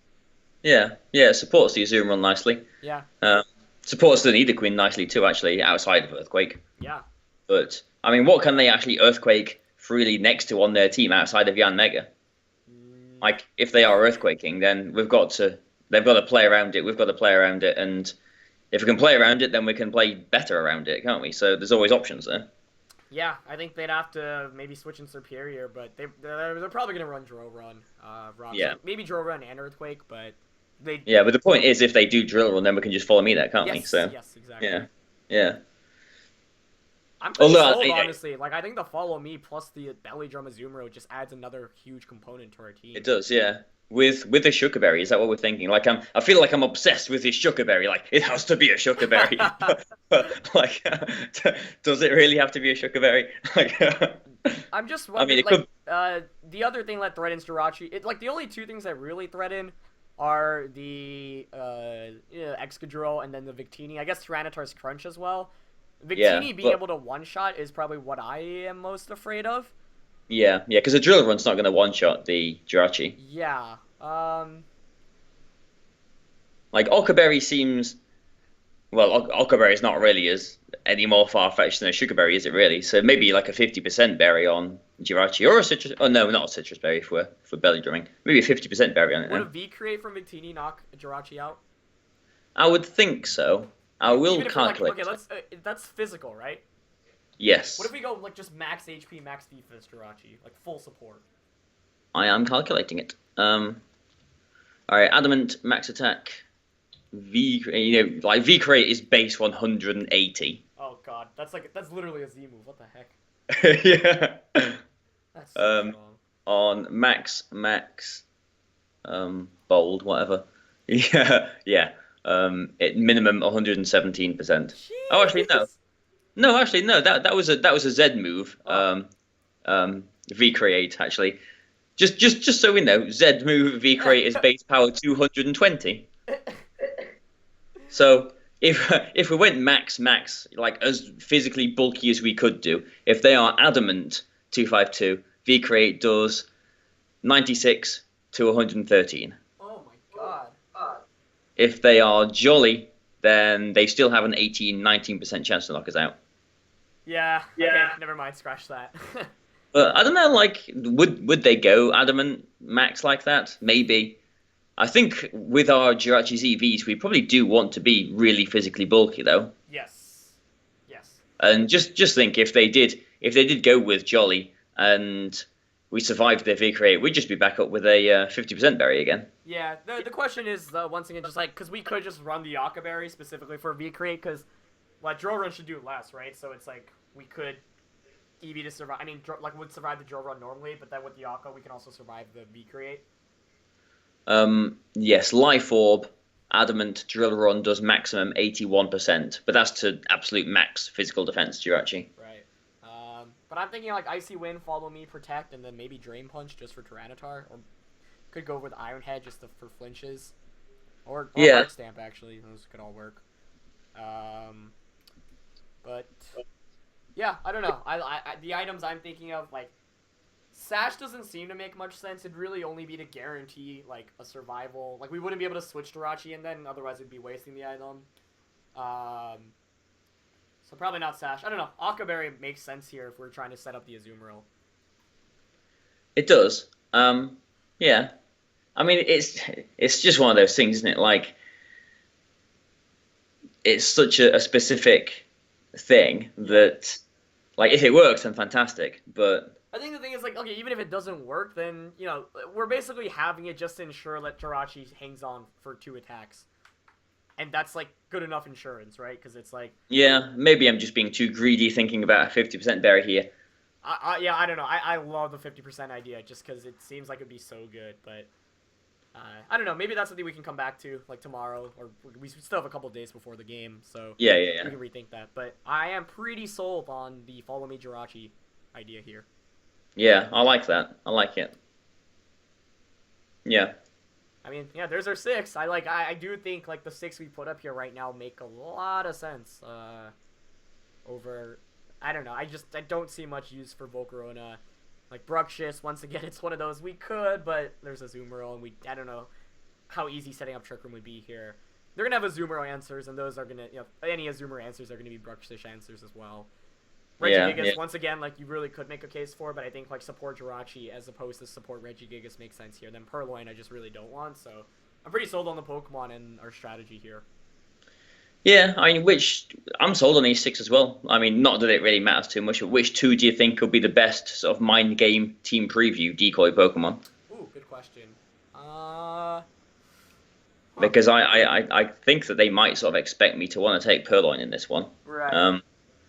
yeah, yeah, it supports the Azumarill nicely. Yeah. Um, Supports the Nidoqueen nicely too, actually, outside of Earthquake. Yeah. But I mean, what can they actually Earthquake freely next to on their team outside of Yanmega? Like, if they are Earthquaking, then they've got to play around it. We've got to play around it, and if we can play around it, then we can play better around it, can't we? So there's always options there. Yeah, I think they'd have to maybe switch in Superior, but they're probably gonna run Drill Run, Rob. Yeah. So maybe Drill Run and Earthquake, but they. Yeah, but the point is, if they do Drill Run, then we can just follow me there, can't we? Yes. So Yes. Exactly. yeah, yeah. I'm pretty Although sold, honestly. Like, I think the follow me plus the belly drum Azumarill just adds another huge component to our team. it does, yeah. With the Sugarberry, is that what we're thinking? Like, I feel like I'm obsessed with this Sugarberry. Like, it has to be a Sugarberry. Like, does it really have to be a Sugarberry? Like, I'm just I mean, wondering, it could. the other thing that threatens Jirachi, the only two things that really threaten are the Excadrill and then the Victini. I guess Tyranitar's Crunch as well. Yeah, Victini being but able to one-shot is probably what I am most afraid of. yeah, yeah, because a Drill Run's not going to one-shot the Jirachi. Yeah. Like, Ockerberry seems. Well, Ockerberry is not really as any more far-fetched than a Sugarberry, is it really? So maybe like a 50% berry on Jirachi, or a citrus. Oh no, not a citrus berry for belly drumming. Maybe a 50% berry on it. Would Then. a V create from Victini knock Jirachi out? I would think so. I will Even if we're like, calculate. okay, that's physical, right? Yes, What if we go like just max HP, max defense Jirachi, like full support? I am calculating it. All right, adamant max attack. Like V crate is base 180. Oh god, that's literally a Z move. What the heck? Yeah. That's so strong. On max, bold, whatever. Yeah, yeah. It minimum 117%. Oh, actually no. Jeez. No, actually no. That was a Z move. Oh. V create actually. Just so we know, Z move V create is base power 220. So if we went max, like as physically bulky as we could do, if they are adamant 252, V create does 96 to 113. Oh my god. If they are jolly, then they still have an 19% chance to knock us out. Yeah. Okay, never mind. Scratch that. But I don't know, like, would they go adamant max like that? Maybe. I think with our Jirachi's EVs, we probably do want to be really physically bulky, though. Yes. Yes. And just think if they did go with Jolly and we survived their V create, we'd just be back up with a 50% berry again. Yeah. The question is once again just like because we could just run the Yaka Berry specifically for V create because Drill Run should do less, right? So it's like we could EV to survive. I mean, like would survive the Drill Run normally, but then with the Yaka we can also survive the V create. Yes, Life Orb, Adamant, Drill Run does maximum 81%, but that's to absolute max physical defense, Jirachi. Right. But I'm thinking like Icy Wind, Follow Me, Protect, and then maybe Drain Punch just for Tyranitar, or could go with Iron Head just for flinches, or Yeah. Heart Stamp actually. Those could all work. But yeah, I don't know. I the items I'm thinking of like. Sash doesn't seem to make much sense. It'd really only be to guarantee, like, a survival. Like, we wouldn't be able to switch Jirachi and then, otherwise it'd be wasting the item. So probably not Sash. I don't know. Akaberry makes sense here if we're trying to set up the Azumarill. It does. Yeah. I mean, it's just one of those things, isn't it? Like, it's such a specific thing that, like, if it works, then fantastic, but... I think the thing is, like, okay, even if it doesn't work, then, we're basically having it just to ensure that Jirachi hangs on for 2 attacks. and that's like good enough insurance, right? Because it's like, Yeah, maybe I'm just being too greedy thinking about a 50% berry here. yeah, I don't know. I love the 50% idea just because it seems like it'd be so good, but I don't know. Maybe that's something we can come back to like tomorrow, or we still have a couple days before the game, so Yeah, yeah, we yeah. can rethink that. But I am pretty sold on the follow me Jirachi idea here. Yeah, I like that. I like it. Yeah. I mean, yeah, there's our six. I do think like the six we put up here right now make a lot of sense. Over, I don't know. I don't see much use for Volcarona. Like Bruxish, once again, it's one of those we could, but there's a Azumarill, and I don't know how easy setting up Trick Room would be here. They're gonna have Azumarill answers, and those are gonna, any Azumarill answers are gonna be Bruxish answers as well. Yeah, Regigigas, yeah. once again, like you really could make a case for, but I think like support Jirachi as opposed to support Regigigas makes sense here. Then Purloin, I just really don't want, so I'm pretty sold on the Pokemon and our strategy here. Yeah, I mean, which I'm sold on these six as well. I mean, not that it really matters too much, but which two do you think could be the best sort of mind game team preview decoy Pokemon? Ooh, good question. Huh. Because I think that they might sort of expect me to want to take Purloin in this one. Right. Um,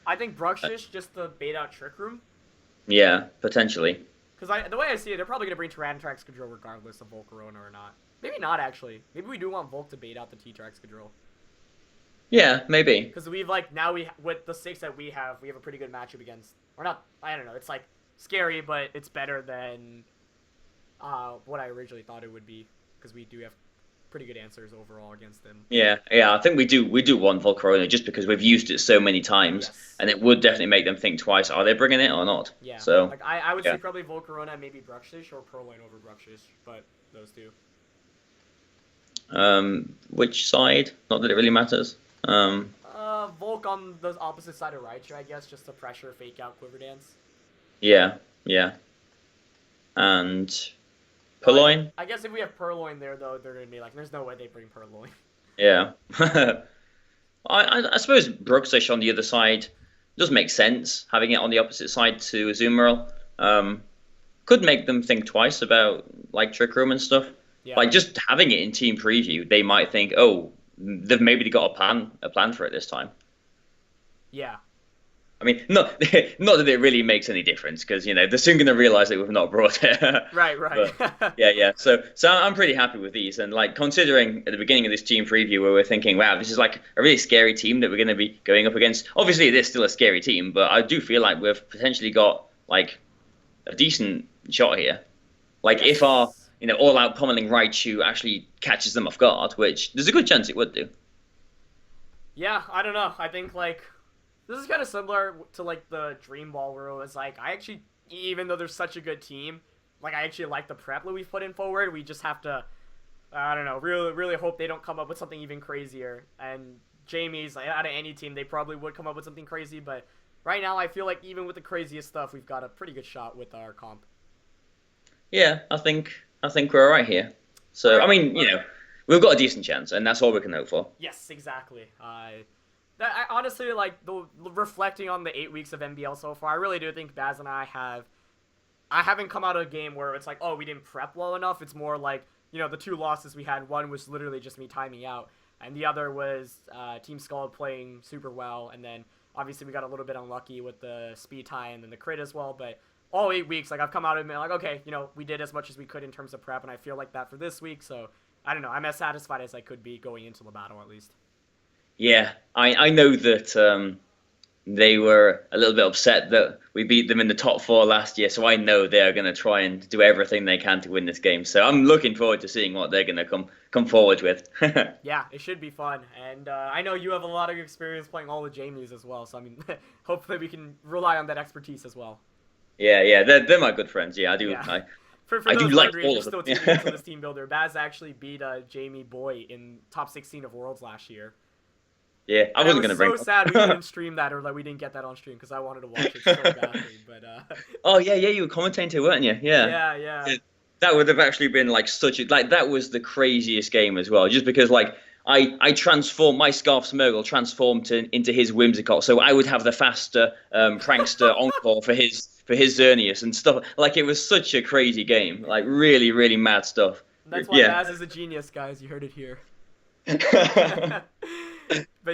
I think Bruxish just to bait out Trick Room. yeah, potentially. Because the way I see it, they're probably going to bring Tyranitrax Control regardless of Volcarona or not. Maybe not, actually. Maybe we do want Volk to bait out the T-Trax Control. Yeah, maybe. Because with the six that we have a pretty good matchup against. Or not, I don't know. It's like scary, but it's better than what I originally thought it would be. Because we do have pretty good answers overall against them. Yeah, yeah. I think we do want Volcarona just because we've used it so many times, Yes. and it would definitely make them think twice. Are they bringing it or not? Yeah. So Like I would yeah. say probably Volcarona, maybe Bruxish, or Purloin over Bruxish, but those two. Which side? Not that it really matters. Volk on the opposite side of Raichu, I guess, just to pressure fake out Quiver Dance. Yeah, yeah. And But Purloin? I guess if we have Purloin there, though, they're gonna be like, there's no way they bring Purloin. Yeah. I suppose Bruxish on the other side does make sense, having it on the opposite side to Azumarill. Could make them think twice about like Trick Room and stuff. Yeah. Like just having it in team preview, they might think, oh, they've maybe got a plan for it this time. Yeah. I mean, not not that it really makes any difference because they're soon going to realize that we've not brought it. Right. But, yeah. So I'm pretty happy with these, and like considering at the beginning of this team preview where we're thinking, wow, this is like a really scary team that we're going to be going up against. Obviously, it is still a scary team, but I do feel like we've potentially got like a decent shot here. Like Yes. if our all-out pummeling Raichu actually catches them off guard, which there's a good chance it would do. Yeah, I don't know. I think like this is kind of similar to like the Dream Ball where it was like I actually, even though there's such a good team, like I actually like the prep that we've put in forward. We just have to, I don't know, really hope they don't come up with something even crazier. And Jamie's like, out of any team, they probably would come up with something crazy. But right now, I feel like even with the craziest stuff, we've got a pretty good shot with our comp. Yeah, I think we're all right here. So I mean, we've got a decent chance, and that's all we can hope for. Yes, exactly. I honestly like reflecting on the 8 weeks of MBL so far. I really do think Baz and I haven't come out of a game where it's like, oh, we didn't prep well enough. It's more like the two losses we had. One was literally just me timing out, and the other was Team Skull playing super well. And then obviously we got a little bit unlucky with the speed tie and then the crit as well. But all 8 weeks, like I've come out and been like, okay, we did as much as we could in terms of prep, and I feel like that for this week. So I don't know. I'm as satisfied as I could be going into the battle at least. Yeah, I know that they were a little bit upset that we beat them in the top four last year, so I know they are going to try and do everything they can to win this game. So I'm looking forward to seeing what they're going to come forward with. Yeah, it should be fun, and I know you have a lot of experience playing all the Jamies as well, so I mean, hopefully we can rely on that expertise as well. Yeah, they're my good friends. Yeah, I do. Yeah. For For I do those like wondering, all you're of still them. tuning into this team builder. Baz actually beat Jamie Boy in top 16 of Worlds last year. Yeah, I And wasn't going to bring. so sad we didn't stream that, or like we didn't get that on stream because I wanted to watch it so badly. But Oh yeah, you were commentating too, weren't you? Yeah. yeah. That would have actually been like that was the craziest game as well. Just because like I transformed my Scarf Smeargle transformed into his Whimsicott, so I would have the faster prankster encore for his Xerneas and stuff. Like it was such a crazy game, like really mad stuff. That's why Yeah. Baz is a genius, guys. You heard it here. But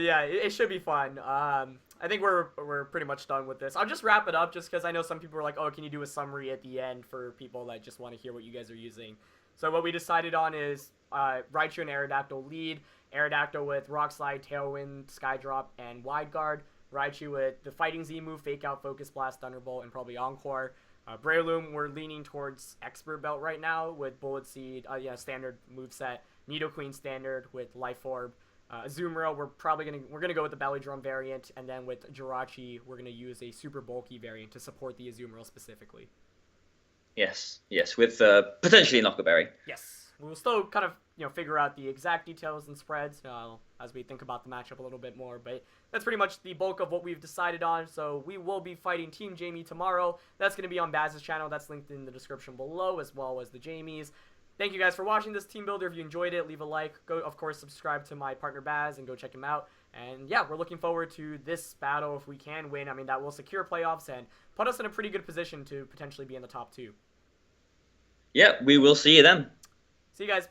yeah, it should be fun. I think we're pretty much done with this. I'll just wrap it up just because I know some people are like, oh, can you do a summary at the end for people that just want to hear what you guys are using? So what we decided on is Raichu and Aerodactyl lead. Aerodactyl with Rock Slide, Tailwind, Skydrop, and Wide Guard. Raichu with the Fighting Z move, Fake Out, Focus Blast, Thunderbolt, and probably Encore. Breloom, we're leaning towards Expert Belt right now with Bullet Seed, standard moveset. Nidoqueen standard with Life Orb. Azumarill, we're gonna go with the Belly Drum variant, and then with Jirachi, we're gonna use a super bulky variant to support the Azumarill specifically. Yes, with potentially Knocko Berry. Yes, we'll still kind of figure out the exact details and spreads as we think about the matchup a little bit more, but that's pretty much the bulk of what we've decided on. So we will be fighting Team Jamie tomorrow. That's gonna be on Baz's channel. That's linked in the description below, as well as the Jamie's. Thank you guys for watching this Team Builder. If you enjoyed it, leave a like. Go, of course, subscribe to my partner Baz and go check him out. And yeah, we're looking forward to this battle. If we can win, I mean, that will secure playoffs and put us in a pretty good position to potentially be in the top 2. Yeah, we will see you then. See you guys.